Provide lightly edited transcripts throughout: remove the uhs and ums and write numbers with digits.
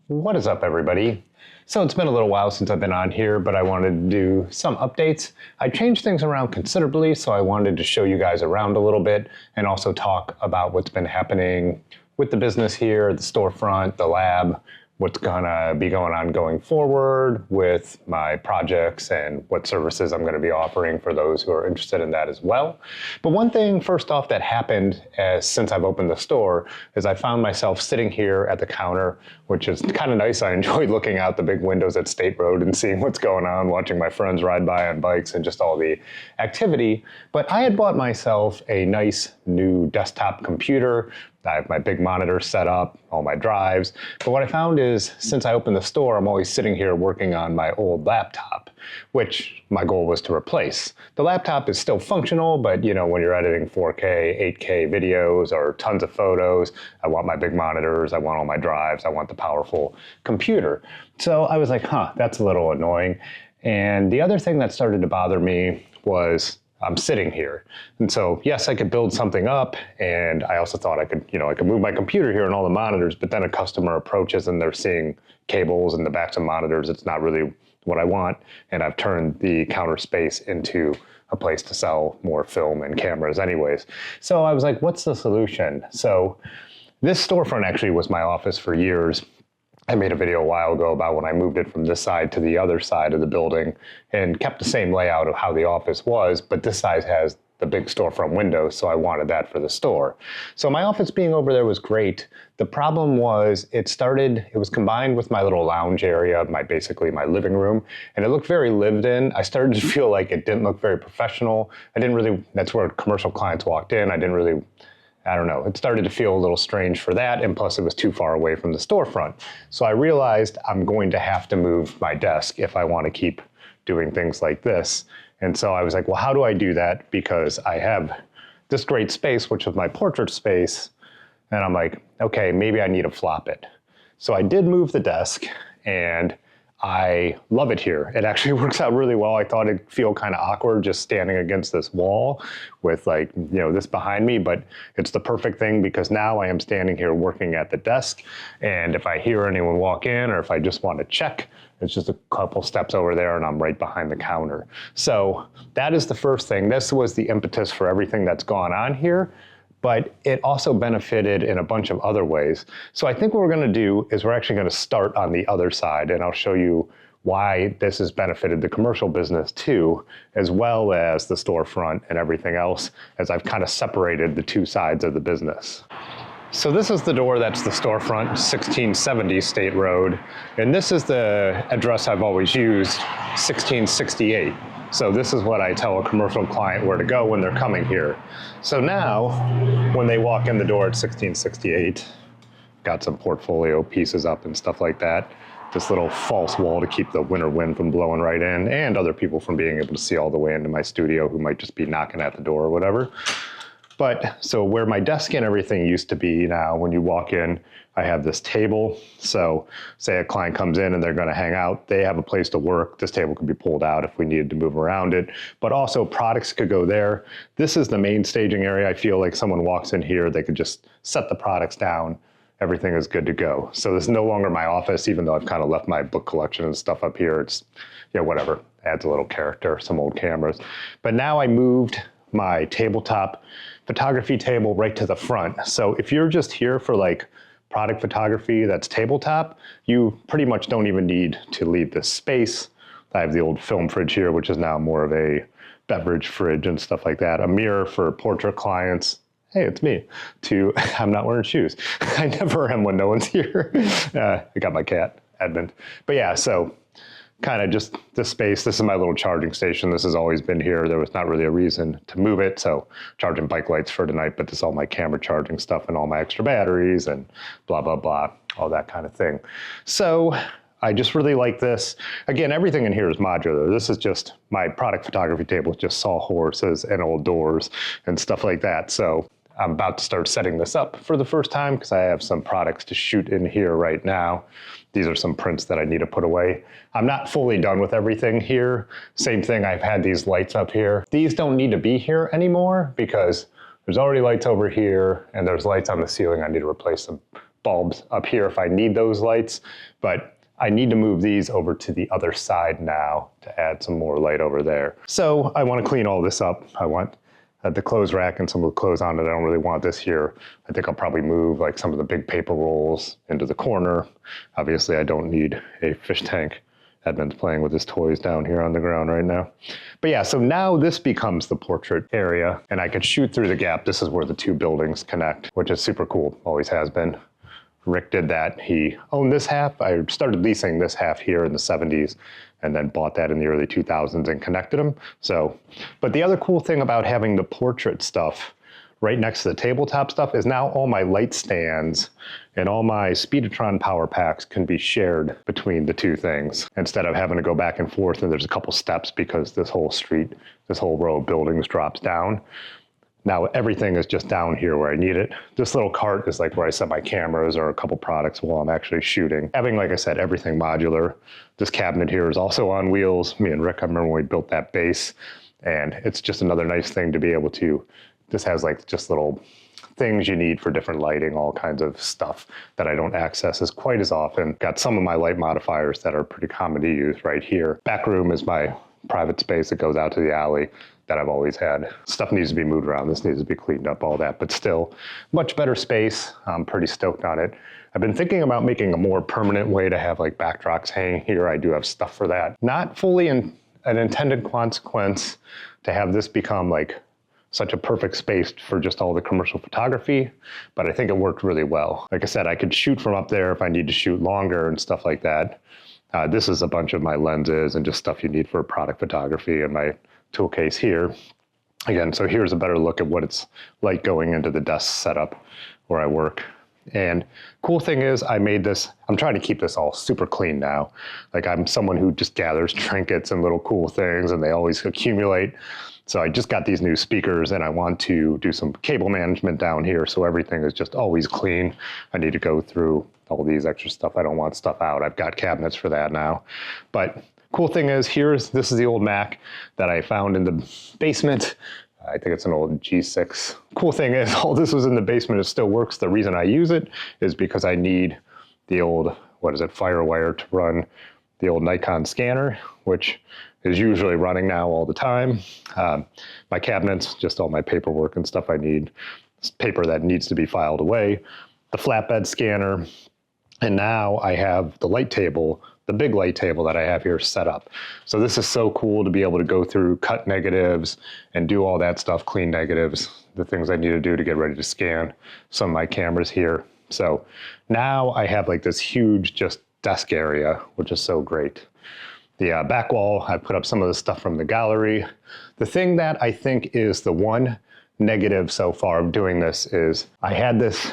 What is up, everybody? So it's been a little while since I've been on here, but I wanted to do some updates. I changed things around considerably, so I wanted to show you guys around a little bit and also talk about what's been happening with the business here, the storefront, the lab, what's gonna be going on going forward with my projects and what services I'm gonna be offering for those who are interested in that as well. But one thing first off that happened since I've opened the store is I found myself sitting here at the counter, which is kind of nice. I enjoy looking out the big windows at State Road and seeing what's going on, watching my friends ride by on bikes and just all the activity. But I had bought myself a nice new desktop computer. I have my big monitor set up, all my drives. But what I found is since I opened the store, I'm always sitting here working on my old laptop, which my goal was to replace. The laptop is still functional, but you know, when you're editing 4K, 8K videos or tons of photos, I want my big monitors, I want all my drives, I want the powerful computer. So I was like, that's a little annoying. And the other thing that started to bother me was I'm sitting here. And so, yes, I could build something up, and I also thought I could move my computer here and all the monitors, but then a customer approaches and they're seeing cables and the backs of monitors. It's not really what I want. And I've turned the counter space into a place to sell more film and cameras anyways. So I was like, what's the solution? So this storefront actually was my office for years. I made a video a while ago about when I moved it from this side to the other side of the building and kept the same layout of how the office was, but this side has the big storefront window, so I wanted that for the store. So my office being over there was great. The problem was it was combined with my little lounge area, basically my living room, and it looked very lived in. I started to feel like it didn't look very professional. That's where commercial clients walked in. I don't know, it started to feel a little strange for that, and plus it was too far away from the storefront. So I realized I'm going to have to move my desk if I want to keep doing things like this. And so I was like, well, how do I do that? Because I have this great space, which is my portrait space, and I'm like, okay, maybe I need to flop it. So I did move the desk, and I love it here. It actually works out really well. I thought it'd feel kind of awkward just standing against this wall with this behind me, but it's the perfect thing because now I am standing here working at the desk. And if I hear anyone walk in or if I just want to check, it's just a couple steps over there and I'm right behind the counter. So that is the first thing. This was the impetus for everything that's gone on here. But it also benefited in a bunch of other ways. So I think what we're gonna do is we're actually gonna start on the other side, and I'll show you why this has benefited the commercial business too, as well as the storefront and everything else, as I've kind of separated the two sides of the business. So this is the door, that's the storefront, 1670 State Road. And this is the address I've always used, 1668. So this is what I tell a commercial client where to go when they're coming here. So now, when they walk in the door at 1668, got some portfolio pieces up and stuff like that. This little false wall to keep the winter wind from blowing right in and other people from being able to see all the way into my studio who might just be knocking at the door or whatever. But so where my desk and everything used to be now, when you walk in, I have this table. So say a client comes in and they're going to hang out, they have a place to work. This table could be pulled out if we needed to move around it, but also products could go there. This is the main staging area. I feel like someone walks in here, they could just set the products down. Everything is good to go. So this is no longer my office, even though I've kind of left my book collection and stuff up here. It's, whatever, adds a little character, some old cameras. But now I moved my tabletop photography table right to the front. So if you're just here for like product photography that's tabletop, you pretty much don't even need to leave this space. I have the old film fridge here, which is now more of a beverage fridge and stuff like that. A mirror for portrait clients. Hey, it's me. I'm not wearing shoes. I never am when no one's here. I got my cat, Edmund. But yeah, so kind of just this space. This is my little charging station. This has always been here. There was not really a reason to move it. So charging bike lights for tonight, but this is all my camera charging stuff and all my extra batteries and blah, blah, blah, all that kind of thing. So I just really like this. Again, everything in here is modular. This is just my product photography table, just sawhorses and old doors and stuff like that. So I'm about to start setting this up for the first time because I have some products to shoot in here right now. These are some prints that I need to put away. I'm not fully done with everything here. Same thing, I've had these lights up here. These don't need to be here anymore because there's already lights over here and there's lights on the ceiling I need to replace some bulbs up here if I need those lights, but I need to move these over to the other side now to add some more light over there. So I want to clean all this up. I want the clothes rack and some of the clothes on it. I don't really want this here. I think I'll probably move like some of the big paper rolls into the corner. Obviously I don't need a fish tank. Edmund's playing with his toys down here on the ground right now. But yeah, so now this becomes the portrait area and I could shoot through the gap. This is where the two buildings connect, which is super cool, always has been. Rick did that. He owned this half. I started leasing this half here in the 70s and then bought that in the early 2000s and connected them. So, but the other cool thing about having the portrait stuff right next to the tabletop stuff is now all my light stands and all my Speedotron power packs can be shared between the two things instead of having to go back and forth and there's a couple steps because this whole street, this whole row of buildings drops down. Now everything is just down here where I need it. This little cart is like where I set my cameras or a couple products while I'm actually shooting. Having, like I said, everything modular. This cabinet here is also on wheels. Me and Rick, I remember when we built that base, and it's just another nice thing to be able to, this has like just little things you need for different lighting, all kinds of stuff that I don't access as quite as often. Got some of my light modifiers that are pretty common to use right here. Back room is my private space that goes out to the alley that I've always had. Stuff needs to be moved around. This needs to be cleaned up, all that, but still much better space. I'm pretty stoked on it. I've been thinking about making a more permanent way to have like backdrops hanging here. I do have stuff for that. Not fully an intended consequence to have this become like such a perfect space for just all the commercial photography, but I think it worked really well. Like I said, I could shoot from up there if I need to shoot longer and stuff like that. This is a bunch of my lenses and just stuff you need for product photography and my tool case here. Again, so here's a better look at what it's like going into the desk setup where I work. And cool thing is I made this, I'm trying to keep this all super clean now. Like I'm someone who just gathers trinkets and little cool things and they always accumulate. So I just got these new speakers and I want to do some cable management down here so everything is just always clean. I need to go through all these extra stuff. I don't want stuff out. I've got cabinets for that now. But cool thing is this is the old Mac that I found in the basement. I think it's an old G6. Cool thing is all this was in the basement. It still works. The reason I use it is because I need the old, what is it, Firewire to run the old Nikon scanner, which is usually running now all the time. My cabinets, just all my paperwork and stuff I need, paper that needs to be filed away, the flatbed scanner, and now I have the light table, the big light table that I have here set up. So this is so cool to be able to go through, cut negatives, and do all that stuff, clean negatives, the things I need to do to get ready to scan some of my cameras here. So now I have like this huge just desk area, which is so great. The back wall, I put up some of the stuff from the gallery. The thing that I think is the one negative so far of doing this is I had this,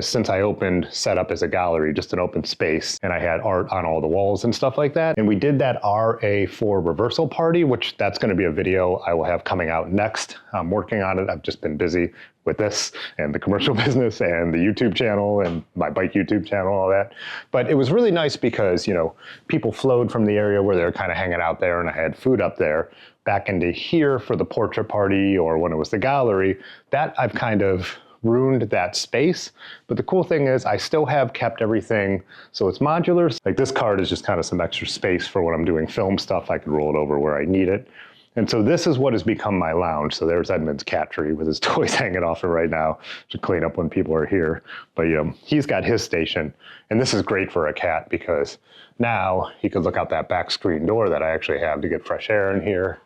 since I opened, set up as a gallery, just an open space, and I had art on all the walls and stuff like that. And we did that RA4 reversal party, which that's gonna be a video I will have coming out next. I'm working on it. I've just been busy with this and the commercial business and the YouTube channel and my bike YouTube channel, all that. But it was really nice because, you know, people flowed from the area where they were kind of hanging out there and I had food up there back into here for the portrait party or when it was the gallery. That I've kind of ruined that space. But the cool thing is I still have kept everything so it's modular. Like this card is just kind of some extra space for when I'm doing film stuff. I can roll it over where I need it. And so this is what has become my lounge. So there's Edmund's cat tree with his toys hanging off it right now to clean up when people are here. But you know, he's got his station. And this is great for a cat because now he could look out that back screen door that I actually have to get fresh air in here.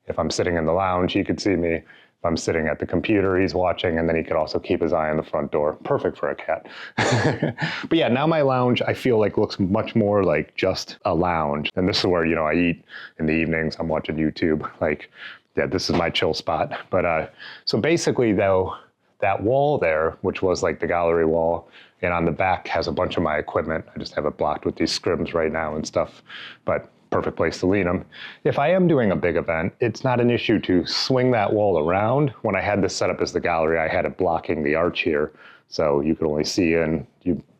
If I'm sitting in the lounge, he could see me. If I'm sitting at the computer, he's watching, and then he could also keep his eye on the front door. Perfect for a cat. But yeah, now my lounge, I feel like looks much more like just a lounge. And this is where, you know, I eat in the evenings. I'm watching YouTube. Like, yeah, this is my chill spot. But so basically though, that wall there, which was like the gallery wall, and on the back has a bunch of my equipment. I just have it blocked with these scrims right now and stuff. But perfect place to lean them. If I am doing a big event, it's not an issue to swing that wall around. When I had this set up as the gallery, I had it blocking the arch here. So you could only see in,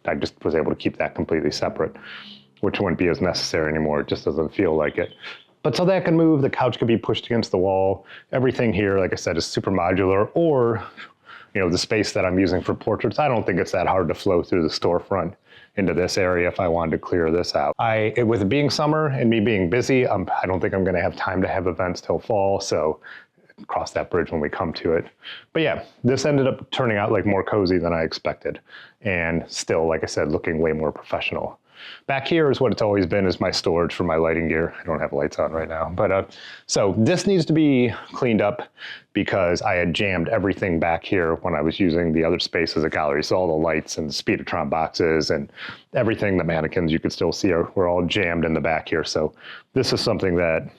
I just was able to keep that completely separate, which wouldn't be as necessary anymore. It just doesn't feel like it. But so that can move, the couch can be pushed against the wall. Everything here, like I said, is super modular, or you know, the space that I'm using for portraits, I don't think it's that hard to flow through the storefront into this area if I wanted to clear this out. With it being summer and me being busy, I don't think I'm going to have time to have events till fall, so cross that bridge when we come to it. But yeah, this ended up turning out like more cozy than I expected, and still, like I said, looking way more professional. Back here is what it's always been, is my storage for my lighting gear. I don't have lights on right now, but so this needs to be cleaned up because I had jammed everything back here when I was using the other space as a gallery. So all the lights and the Speedotron boxes and everything, the mannequins you could still see were all jammed in the back here. So this is something that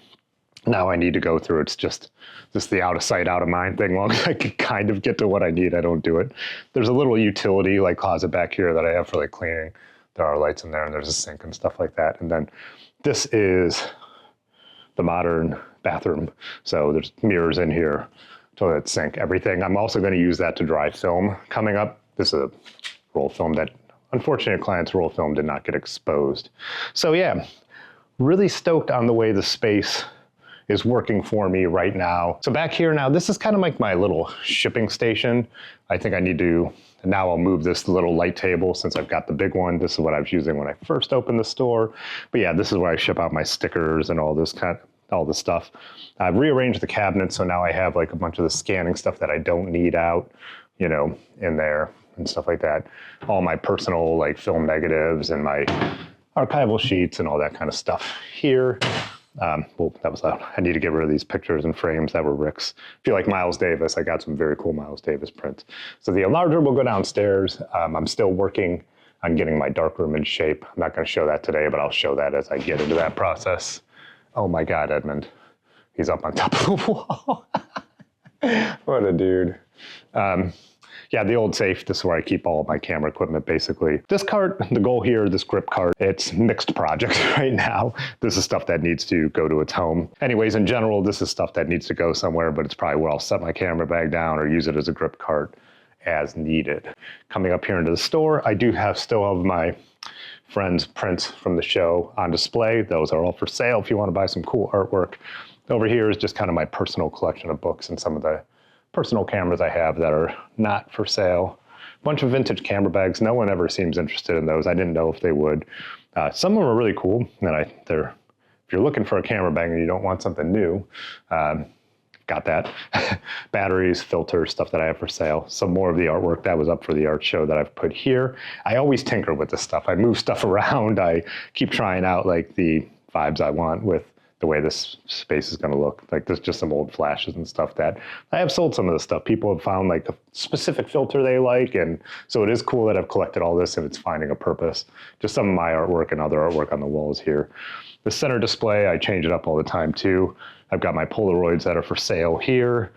now I need to go through. It's just the out of sight, out of mind thing. Long as I can kind of get to what I need, I don't do it. There's a little utility like closet back here that I have for like cleaning. There are lights in there, and there's a sink and stuff like that. And then this is the modern bathroom. So there's mirrors in here, toilet, sink, everything. I'm also going to use that to dry film coming up. This is a roll film that, unfortunately, a client's roll film did not get exposed. So yeah, really stoked on the way the space is working for me right now. So back here now, this is kind of like my little shipping station. I think I need to, now I'll move this little light table since I've got the big one. This is what I was using when I first opened the store. But yeah, this is where I ship out my stickers and all this stuff. I've rearranged the cabinet, so now I have like a bunch of the scanning stuff that I don't need out, you know, in there and stuff like that. All my personal like film negatives and my archival sheets and all that kind of stuff here. Well, that was loud. I need to get rid of these pictures and frames that were Rick's. If you like Miles Davis, I got some very cool Miles Davis prints. So the enlarger will go downstairs. I'm still working on getting my darkroom in shape. I'm not going to show that today, but I'll show that as I get into that process. Oh my God, Edmund. He's up on top of the wall. What a dude. Yeah, the old safe, this is where I keep all of my camera equipment, basically. This cart, the goal here, this grip cart, it's mixed projects right now. This is stuff that needs to go to its home. Anyways, in general, this is stuff that needs to go somewhere, but it's probably where I'll set my camera bag down or use it as a grip cart as needed. Coming up here into the store, I do still have my friends' prints from the show on display. Those are all for sale if you want to buy some cool artwork. Over here is just kind of my personal collection of books and some of the personal cameras I have that are not for sale. A bunch of vintage camera bags. No one ever seems interested in those. I didn't know if they would. Some of them are really cool. And if you're looking for a camera bag and you don't want something new, got that. Batteries, filters, stuff that I have for sale. Some more of the artwork that was up for the art show that I've put here. I always tinker with this stuff. I move stuff around. I keep trying out like the vibes I want with the way this space is going to look. Like there's just some old flashes and stuff that I have sold some of the stuff. People have found like a specific filter they like. And so it is cool that I've collected all this and it's finding a purpose. Just some of my artwork and other artwork on the walls here. The center display, I change it up all the time too. I've got my Polaroids that are for sale here.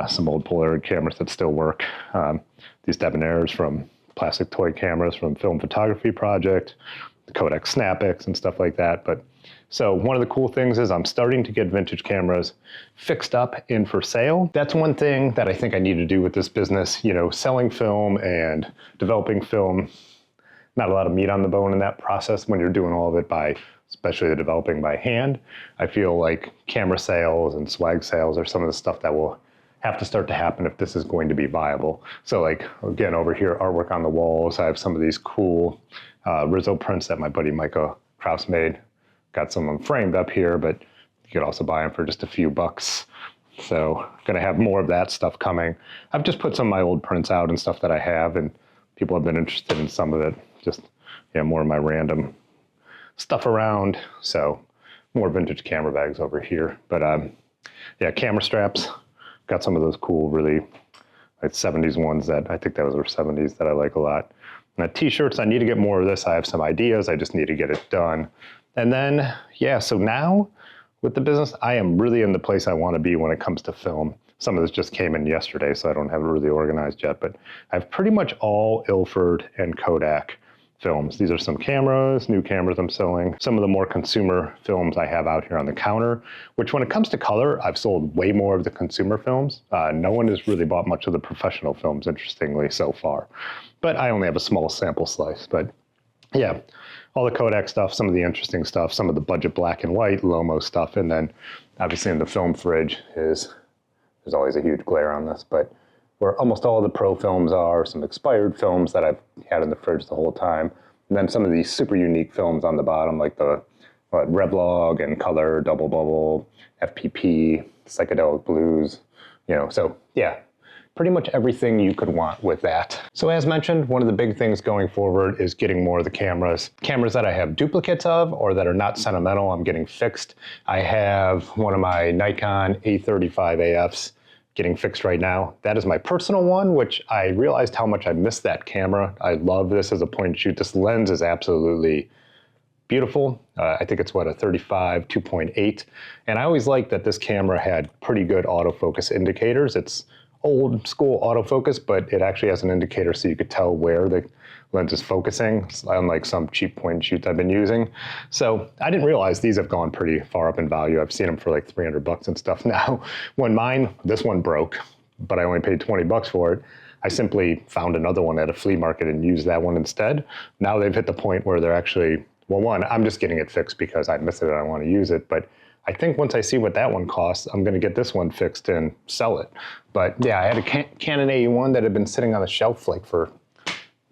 Some old Polaroid cameras that still work. These Debonairs from plastic toy cameras from Film Photography Project, the Kodak Snapix and stuff like that. But so one of the cool things is I'm starting to get vintage cameras fixed up in for sale. That's one thing that I think I need to do with this business, you know, selling film and developing film. Not a lot of meat on the bone in that process when you're doing all of it by, especially the developing by hand. I feel like camera sales and swag sales are some of the stuff that will have to start to happen if this is going to be viable. So like, again, over here, artwork on the walls. I have some of these cool Rizzo prints that my buddy Micah Kraus made. Got some of them framed up here, but you could also buy them for just a few bucks. So gonna have more of that stuff coming. I've just put some of my old prints out and stuff that I have, and people have been interested in some of it. Just, yeah, more of my random stuff around. So more vintage camera bags over here. But yeah, camera straps. Got some of those cool, really like 70s ones that I think those were 70s that I like a lot. And t-shirts, I need to get more of this. I have some ideas. I just need to get it done. And then, yeah, so now with the business, I am really in the place I want to be when it comes to film. Some of this just came in yesterday, so I don't have it really organized yet, but I have pretty much all Ilford and Kodak films. These are some cameras, new cameras I'm selling. Some of the more consumer films I have out here on the counter, which when it comes to color, I've sold way more of the consumer films. No one has really bought much of the professional films, interestingly, so far. But I only have a small sample slice, but yeah. All the Kodak stuff, some of the interesting stuff, some of the budget black and white, Lomo stuff, and then obviously in the film fridge there's always a huge glare on this, but where almost all the pro films are, some expired films that I've had in the fridge the whole time, and then some of these super unique films on the bottom, like the Revlog and Color, Double Bubble, FPP, Psychedelic Blues, so yeah, pretty much everything you could want with that. So as mentioned, one of the big things going forward is getting more of the cameras. Cameras that I have duplicates of or that are not sentimental, I'm getting fixed. I have one of my Nikon A35 AFs getting fixed right now. That is my personal one, which I realized how much I missed that camera. I love this as a point and shoot. This lens is absolutely beautiful. I think it's a 35 2.8. And I always liked that this camera had pretty good autofocus indicators. It's old school autofocus, but it actually has an indicator so you could tell where the lens is focusing, unlike some cheap point and shoots I've been using. So I didn't realize these have gone pretty far up in value. I've seen them for like $300 and stuff now. When this one broke, but I only paid 20 bucks for it, I simply found another one at a flea market and used that one instead. Now they've hit the point where they're actually, well, one, I'm just getting it fixed because I miss it and I want to use it, but I think once I see what that one costs, I'm going to get this one fixed and sell it. But yeah, I had a Canon AE1 that had been sitting on the shelf like for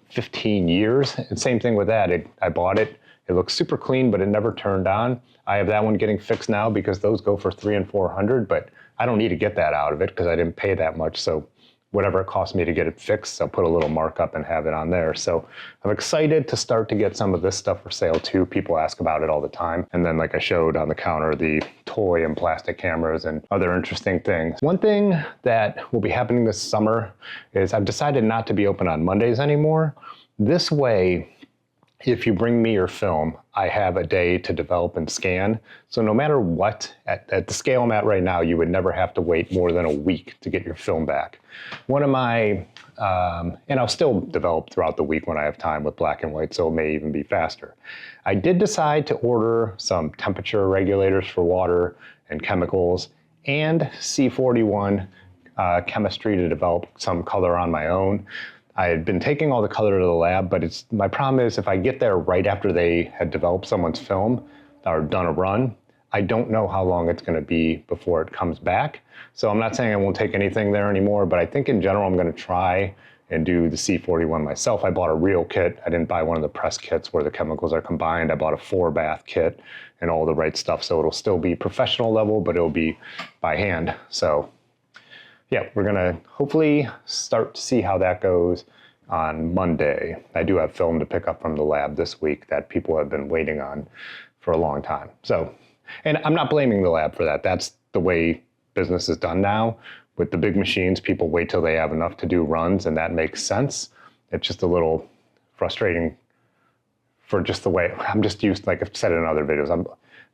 15 years. And same thing with that. I bought it. It looks super clean, but it never turned on. I have that one getting fixed now because those go for $300 and $400, but I don't need to get that out of it because I didn't pay that much. So whatever it cost me to get it fixed, I'll put a little markup and have it on there. So I'm excited to start to get some of this stuff for sale too. People ask about it all the time. And then like I showed on the counter, the toy and plastic cameras and other interesting things. One thing that will be happening this summer is I've decided not to be open on Mondays anymore. This way, if you bring me your film, I have a day to develop and scan. So no matter what, at the scale I'm at right now, you would never have to wait more than a week to get your film back. One of my, and I'll still develop throughout the week when I have time with black and white, so it may even be faster. I did decide to order some temperature regulators for water and chemicals and C41 chemistry to develop some color on my own. I had been taking all the color to the lab, but my problem is if I get there right after they had developed someone's film or done a run, I don't know how long it's going to be before it comes back. So I'm not saying I won't take anything there anymore, but I think in general I'm going to try and do the C41 myself. I bought a real kit. I didn't buy one of the press kits where the chemicals are combined. I bought a 4-bath kit and all the right stuff. So it'll still be professional level, but it'll be by hand. So yeah, we're gonna hopefully start to see how that goes on Monday. I do have film to pick up from the lab this week that people have been waiting on for a long time. So, and I'm not blaming the lab for that. That's the way business is done now. With the big machines, people wait till they have enough to do runs, and that makes sense. It's just a little frustrating for just the way, I'm just used, like I've said in other videos,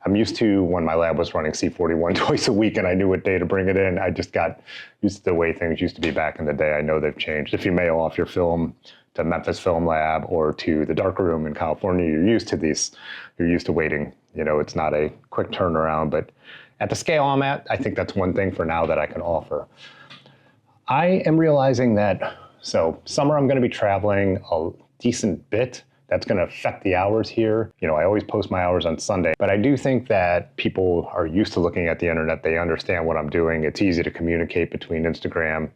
I'm used to when my lab was running C41 twice a week and I knew what day to bring it in. I just got used to the way things used to be back in the day. I know they've changed. If you mail off your film to Memphis Film Lab or to the darkroom in California, you're used to waiting. It's not a quick turnaround, but at the scale I'm at, I think that's one thing for now that I can offer. I am realizing that, so summer I'm gonna be traveling a decent bit. That's going to affect the hours here. I always post my hours on Sunday, but I do think that people are used to looking at the internet. They understand what I'm doing. It's easy to communicate between Instagram,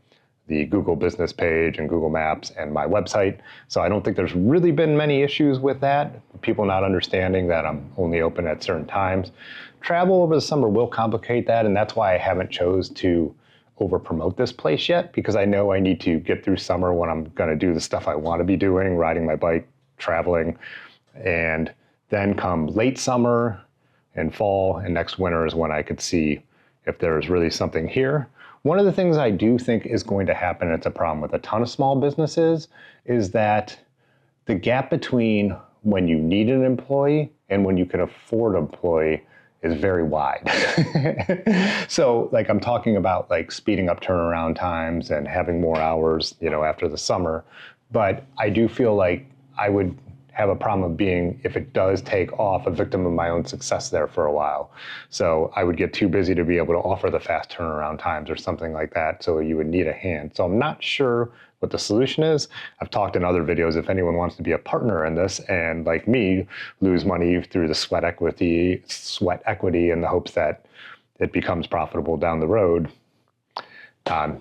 the Google business page and Google Maps and my website. So I don't think there's really been many issues with that. People not understanding that I'm only open at certain times. Travel over the summer will complicate that. And that's why I haven't chose to over promote this place yet, because I know I need to get through summer when I'm going to do the stuff I want to be doing, riding my bike, traveling, and then come late summer and fall and next winter is when I could see if there's really something here. One of the things I do think is going to happen, and it's a problem with a ton of small businesses, is that the gap between when you need an employee and when you can afford an employee is very wide. So like I'm talking about like speeding up turnaround times and having more hours, after the summer. But I do feel like I would have a problem of being, if it does take off, a victim of my own success there for a while. So I would get too busy to be able to offer the fast turnaround times or something like that. So you would need a hand. So I'm not sure what the solution is. I've talked in other videos, if anyone wants to be a partner in this and like me, lose money through the sweat equity in the hopes that it becomes profitable down the road,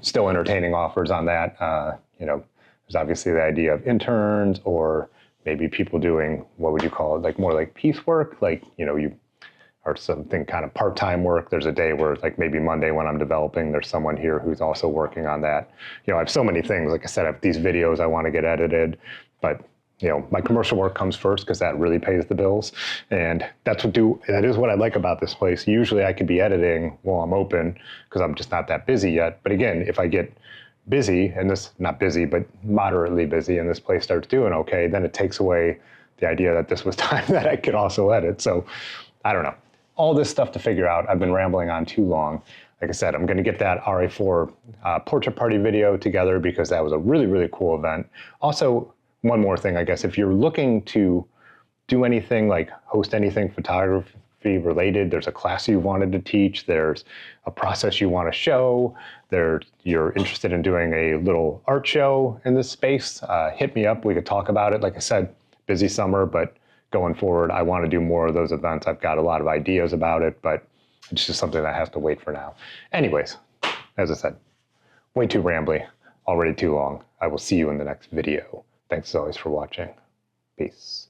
Still entertaining offers on that. You know, there's obviously the idea of interns or maybe people doing, what would you call it, like more like piecework, like, you know, or something kind of part-time work. There's a day where like maybe Monday when I'm developing, there's someone here who's also working on that. You know, I have so many things. Like I said, I have these videos I want to get edited, but you know, my commercial work comes first because that really pays the bills. And that is what I like about this place. Usually I could be editing while I'm open because I'm just not that busy yet. But again, if I get busy, and this, not busy, but moderately busy, and this place starts doing okay, then it takes away the idea that this was time that I could also edit. So I don't know. All this stuff to figure out. I've been rambling on too long. Like I said, I'm going to get that RA4 portrait party video together because that was a really, really cool event. Also, one more thing, I guess, if you're looking to do anything like host anything photography related, there's a class you wanted to teach, there's a process you want to show, you're interested in doing a little art show in this space, hit me up. We could talk about it. Like I said, busy summer, but going forward, I want to do more of those events. I've got a lot of ideas about it, but it's just something that has to wait for now. Anyways, as I said, way too rambly, already too long. I will see you in the next video. Thanks as always for watching. Peace.